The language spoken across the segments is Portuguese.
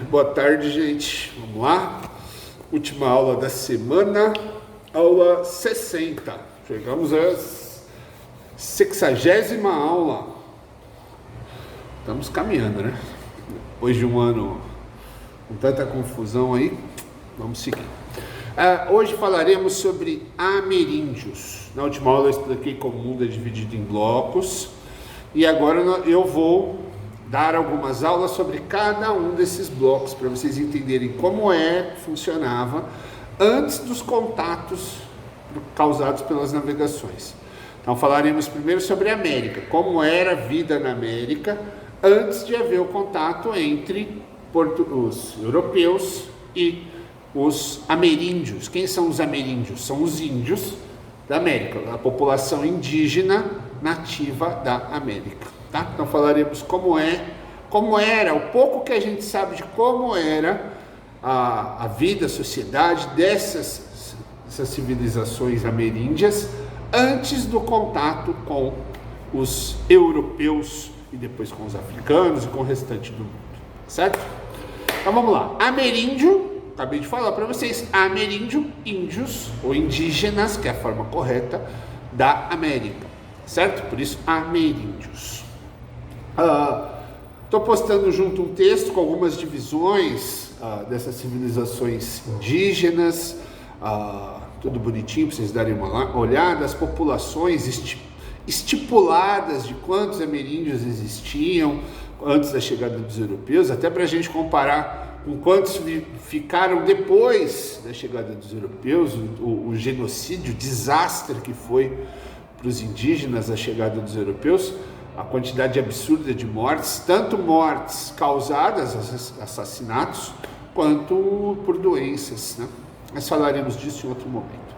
Boa tarde, gente. Vamos lá. Última aula da semana, aula 60. Chegamos à 60ª aula. Estamos caminhando, né? Depois de um ano com tanta confusão aí, vamos seguir. Hoje falaremos sobre ameríndios. Na última aula eu expliquei como o mundo é dividido em blocos. E agora eu vou dar algumas aulas sobre cada um desses blocos para vocês entenderem como funcionava antes dos contatos causados pelas navegações. Então falaremos primeiro sobre a América, como era a vida na América antes de haver o contato entre os europeus e os ameríndios. Quem são os ameríndios? São os índios da América, a população indígena nativa da América. Tá? Então falaremos como era, o pouco que a gente sabe de como era a vida, a sociedade dessas civilizações ameríndias antes do contato com os europeus e depois com os africanos e com o restante do mundo, certo? Então vamos lá, ameríndio, acabei de falar para vocês, ameríndio, índios ou indígenas, que é a forma correta, da América, certo? Por isso, ameríndios. Estou postando junto um texto com algumas divisões dessas civilizações indígenas, tudo bonitinho para vocês darem uma olhada, as populações estipuladas de quantos ameríndios existiam antes da chegada dos europeus, até para a gente comparar com quantos ficaram depois da chegada dos europeus, o genocídio, o desastre que foi para os indígenas a chegada dos europeus, a quantidade absurda de mortes, tanto mortes causadas, assassinatos, quanto por doenças, né? Mas falaremos disso em outro momento.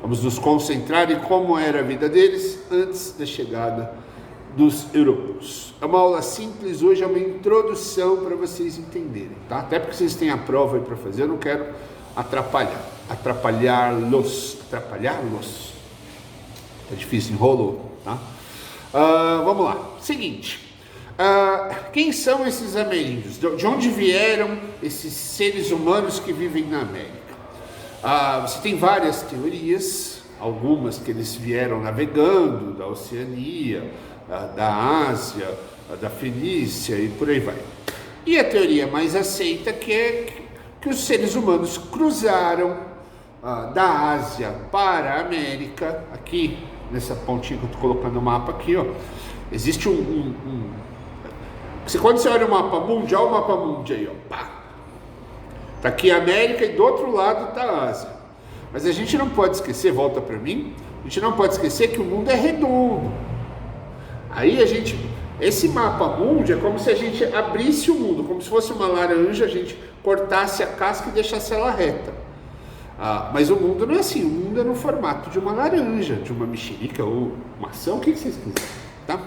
Vamos nos concentrar em como era a vida deles antes da chegada dos europeus. É uma aula simples, hoje é uma introdução para vocês entenderem, tá? Até porque vocês têm a prova aí para fazer, eu não quero atrapalhá-los. Tá difícil, enrolou, tá? Vamos lá, seguinte, quem são esses ameríndios? De onde vieram esses seres humanos que vivem na América? Você tem várias teorias, algumas que eles vieram navegando da Oceania, da Ásia, da Fenícia e por aí vai. E a teoria mais aceita que é que os seres humanos cruzaram da Ásia para a América, aqui nessa pontinha que eu estou colocando no mapa aqui, ó, existe quando você olha o mapa mundi, olha o mapa mundi aí, ó, pá. Tá aqui a América e do outro lado tá a Ásia. Mas a gente não pode esquecer, volta para mim, a gente não pode esquecer que o mundo é redondo. Aí esse mapa mundi é como se a gente abrisse o mundo, como se fosse uma laranja, a gente cortasse a casca e deixasse ela reta. Mas o mundo não é assim, o mundo é no formato de uma laranja, de uma mexerica ou maçã, o que vocês quiserem, tá?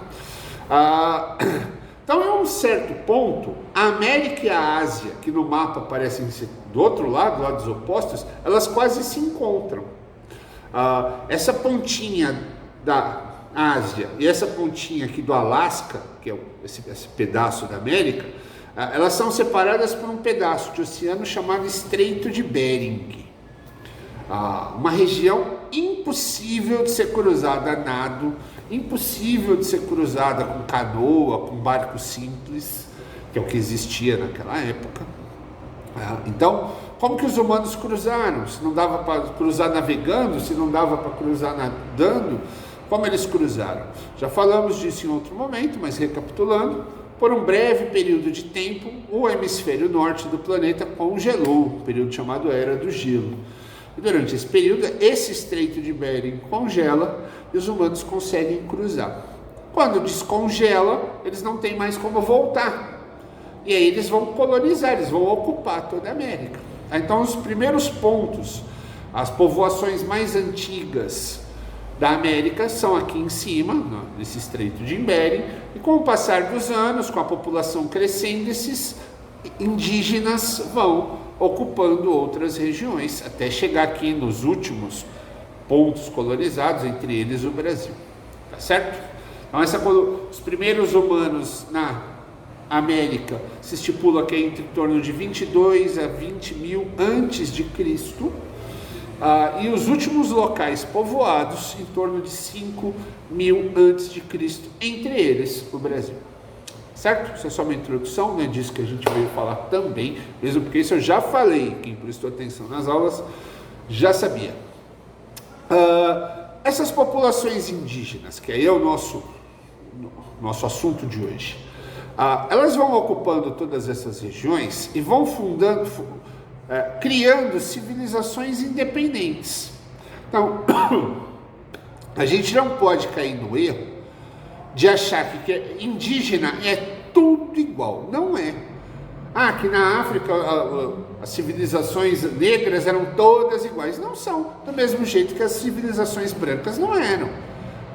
Então, em um certo ponto, a América e a Ásia, que no mapa parecem ser do outro lado, lados opostos, elas quase se encontram. Essa pontinha da Ásia e essa pontinha aqui do Alasca, que é esse pedaço da América, elas são separadas por um pedaço de oceano chamado Estreito de Bering. Uma região impossível de ser cruzada a nado, impossível de ser cruzada com canoa, com barco simples, que é o que existia naquela época. Então, como que os humanos cruzaram? Se não dava para cruzar navegando, se não dava para cruzar nadando, como eles cruzaram? Já falamos disso em outro momento, mas recapitulando, por um breve período de tempo, o hemisfério norte do planeta congelou, um período chamado Era do Gelo. E durante esse período, esse Estreito de Bering congela e os humanos conseguem cruzar. Quando descongela, eles não têm mais como voltar. E aí eles vão colonizar, eles vão ocupar toda a América. Então os primeiros pontos, as povoações mais antigas da América são aqui em cima, nesse Estreito de Bering, e com o passar dos anos, com a população crescendo, esses indígenas vão ocupando outras regiões, até chegar aqui nos últimos pontos colonizados, entre eles o Brasil, tá certo? Então os primeiros humanos na América se estipula que é entre torno de 22 a 20 mil antes de Cristo, e os últimos locais povoados em torno de 5 mil antes de Cristo, entre eles o Brasil. Certo? Isso é só uma introdução, não é disso que a gente veio falar também, mesmo porque isso eu já falei, quem prestou atenção nas aulas já sabia. Essas populações indígenas, que aí é o nosso assunto de hoje, elas vão ocupando todas essas regiões e vão criando civilizações independentes. Então, a gente não pode cair no erro de achar que indígena é tudo igual. Não é. Que na África as civilizações negras eram todas iguais. Não são. Do mesmo jeito que as civilizações brancas não eram.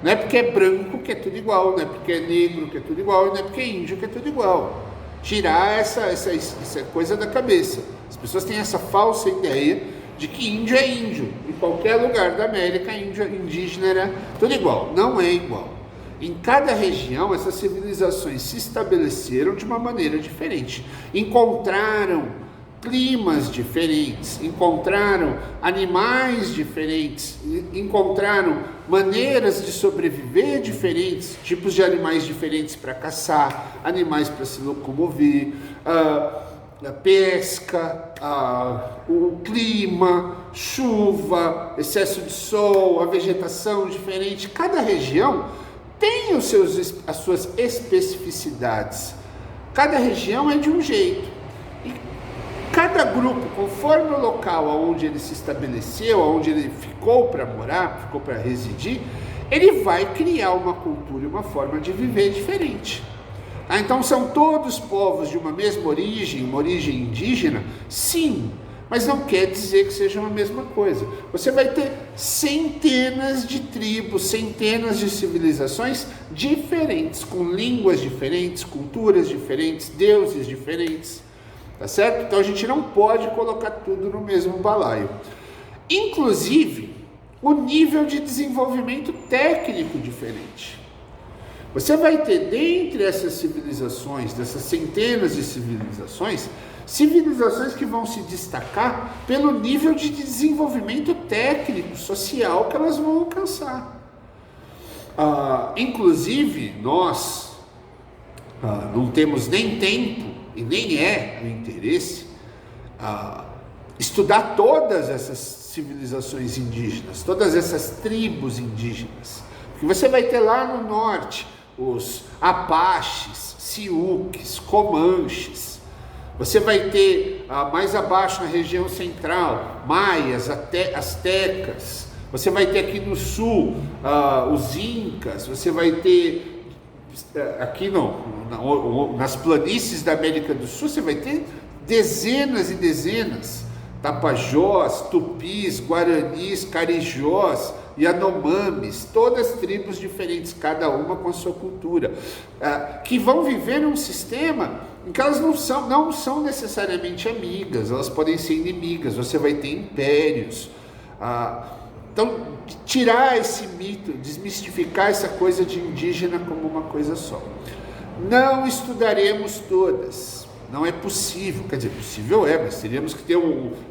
Não é porque é branco que é tudo igual, não é porque é negro que é tudo igual, não é porque é índio que é tudo igual. Tirar essa coisa da cabeça. As pessoas têm essa falsa ideia de que índio é índio. Em qualquer lugar da América, indígena era tudo igual. Não é igual. Em cada região, essas civilizações se estabeleceram de uma maneira diferente. Encontraram climas diferentes, encontraram animais diferentes, encontraram maneiras de sobreviver diferentes, tipos de animais diferentes para caçar, animais para se locomover, a pesca, o clima, chuva, excesso de sol, a vegetação diferente. Cada região tem as suas especificidades. Cada região é de um jeito. E cada grupo, conforme o local onde ele se estabeleceu, onde ele ficou para morar, ficou para residir, ele vai criar uma cultura e uma forma de viver diferente. Então são todos povos de uma mesma origem, uma origem indígena? Sim, mas não quer dizer que sejam a mesma coisa. Você vai ter centenas de tribos, centenas de civilizações diferentes, com línguas diferentes, culturas diferentes, deuses diferentes, tá certo? Então a gente não pode colocar tudo no mesmo balaio. Inclusive, o nível de desenvolvimento técnico diferente. Você vai ter dentre essas civilizações, dessas centenas de civilizações que vão se destacar pelo nível de desenvolvimento técnico, social que elas vão alcançar. Inclusive, nós não temos nem tempo e nem é o interesse estudar todas essas civilizações indígenas, todas essas tribos indígenas. Porque você vai ter lá no norte os Apaches, Siuques, Comanches. Você vai ter mais abaixo na região central, Maias, Astecas. Você vai ter aqui no sul os Incas. Você vai ter aqui nas planícies da América do Sul, você vai ter dezenas e dezenas. Tapajós, Tupis, Guaranis, Carijós, Yanomamis, todas tribos diferentes, cada uma com a sua cultura, que vão viver num sistema em que elas não são necessariamente amigas, elas podem ser inimigas. Você vai ter impérios. Então, tirar esse mito, desmistificar essa coisa de indígena como uma coisa só. Não estudaremos todas. Não é possível, quer dizer, possível é, mas teríamos que ter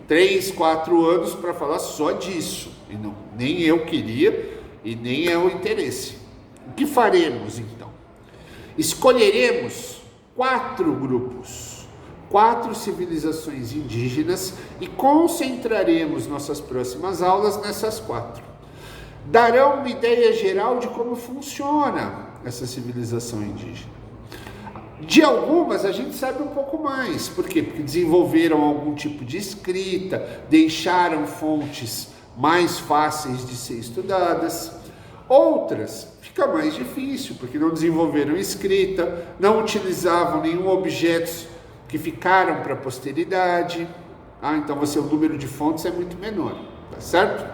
3, 4 anos para falar só disso. E nem eu queria e nem é o interesse. O que faremos então? Escolheremos 4 grupos, 4 civilizações indígenas e concentraremos nossas próximas aulas nessas 4. Darão uma ideia geral de como funciona essa civilização indígena. De algumas a gente sabe um pouco mais. Por quê? Porque desenvolveram algum tipo de escrita, deixaram fontes mais fáceis de ser estudadas. Outras fica mais difícil, porque não desenvolveram escrita, não utilizavam nenhum objeto que ficaram para a posteridade. Então o número de fontes é muito menor, tá certo?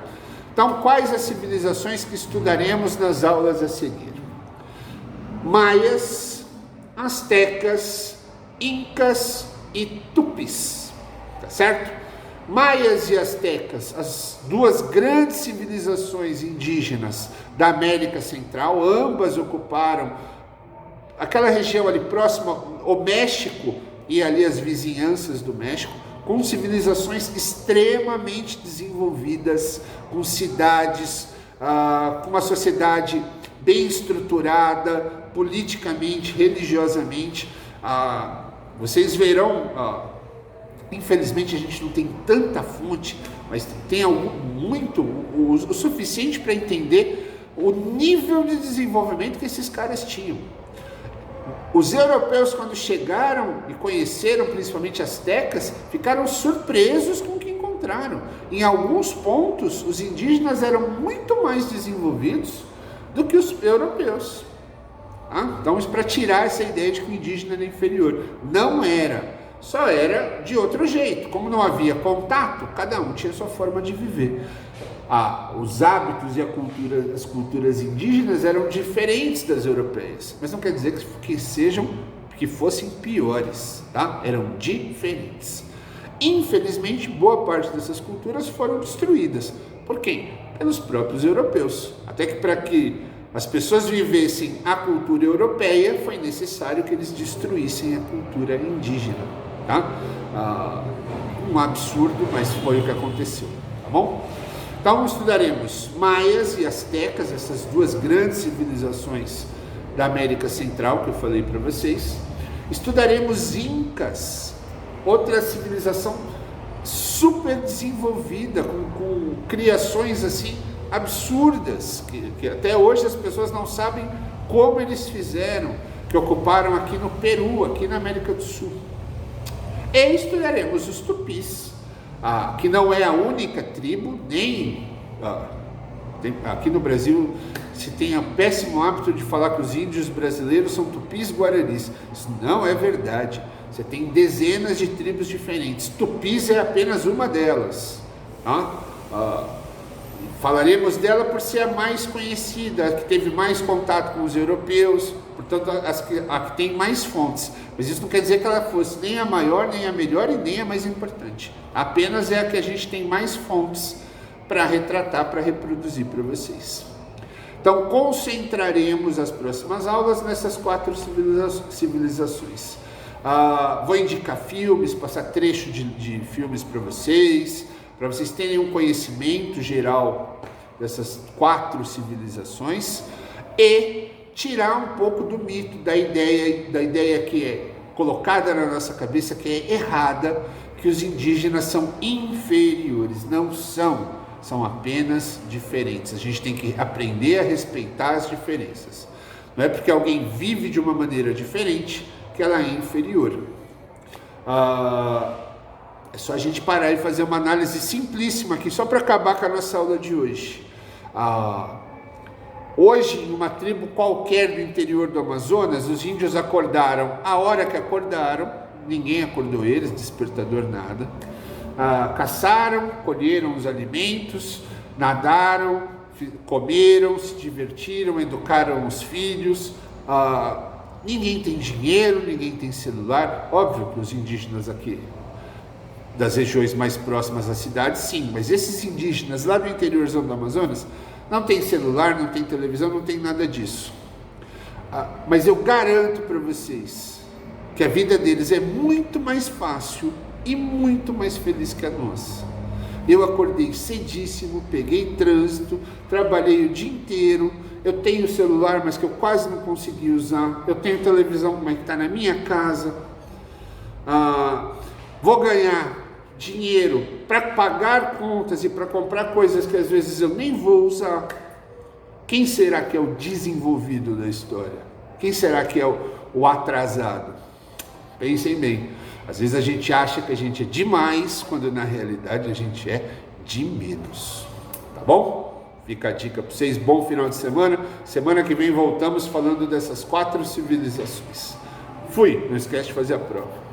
Então, quais as civilizações que estudaremos nas aulas a seguir? Maias, Astecas, Incas e Tupis, tá certo? Maias e Astecas, as 2 grandes civilizações indígenas da América Central, ambas ocuparam aquela região ali próxima, o México e ali as vizinhanças do México, com civilizações extremamente desenvolvidas, com cidades, com uma sociedade bem estruturada, politicamente, religiosamente. Vocês verão, infelizmente a gente não tem tanta fonte, mas tem o suficiente para entender o nível de desenvolvimento que esses caras tinham. Os europeus, quando chegaram e conheceram principalmente astecas, ficaram surpresos com o que encontraram. Em alguns pontos, os indígenas eram muito mais desenvolvidos do que os europeus. Então, isso para tirar essa ideia de que o indígena era inferior. Não era, só era de outro jeito. Como não havia contato, cada um tinha sua forma de viver. Os hábitos e as culturas indígenas eram diferentes das europeias, mas não quer dizer que fossem piores, tá? Eram diferentes. Infelizmente, boa parte dessas culturas foram destruídas. Por quem? Pelos próprios europeus. Até que para que as pessoas vivessem a cultura europeia, foi necessário que eles destruíssem a cultura indígena, tá? Um absurdo, mas foi o que aconteceu, tá bom? Então estudaremos maias e astecas, essas duas grandes civilizações da América Central que eu falei para vocês. Estudaremos incas, outra civilização super desenvolvida, com criações assim absurdas, que até hoje as pessoas não sabem como eles fizeram, que ocuparam aqui no Peru, aqui na América do Sul. E estudaremos os tupis, que não é a única tribo, nem aqui no Brasil se tem o péssimo hábito de falar que os índios brasileiros são tupis guaranis. Isso não é verdade. Você tem dezenas de tribos diferentes. Tupis é apenas uma delas. Falaremos dela por ser a mais conhecida, a que teve mais contato com os europeus, portanto a que tem mais fontes. Mas isso não quer dizer que ela fosse nem a maior, nem a melhor e nem a mais importante. Apenas é a que a gente tem mais fontes para retratar, para reproduzir para vocês. Então concentraremos as próximas aulas nessas 4 civilizações. Vou indicar filmes, passar trecho de filmes para vocês terem um conhecimento geral dessas 4 civilizações e tirar um pouco do mito, da ideia que é colocada na nossa cabeça, que é errada, que os indígenas são inferiores. Não são apenas diferentes. A gente tem que aprender a respeitar as diferenças. Não é porque alguém vive de uma maneira diferente que ela é inferior. É só a gente parar e fazer uma análise simplíssima aqui, só para acabar com a nossa aula de hoje. Hoje, em uma tribo qualquer do interior do Amazonas, os índios acordaram a hora que acordaram, ninguém acordou eles, despertador nada. Caçaram, colheram os alimentos, nadaram, comeram, se divertiram, educaram os filhos. Ninguém tem dinheiro, ninguém tem celular. Óbvio que os indígenas aqui das regiões mais próximas às cidades, sim, mas esses indígenas lá do interiorzão do Amazonas não tem celular, não tem televisão, não tem nada disso. Mas eu garanto para vocês que a vida deles é muito mais fácil e muito mais feliz que a nossa. Eu acordei cedíssimo, peguei trânsito, trabalhei o dia inteiro, eu tenho celular, mas que eu quase não consegui usar, eu tenho televisão, mas que está na minha casa, vou ganhar dinheiro para pagar contas e para comprar coisas que às vezes eu nem vou usar. Quem será que é o desenvolvido da história? Quem será que é o atrasado? Pensem bem. Às vezes a gente acha que a gente é demais, quando na realidade a gente é de menos. Tá bom? Fica a dica para vocês. Bom final de semana. Semana que vem voltamos falando dessas 4 civilizações. Fui. Não esquece de fazer a prova.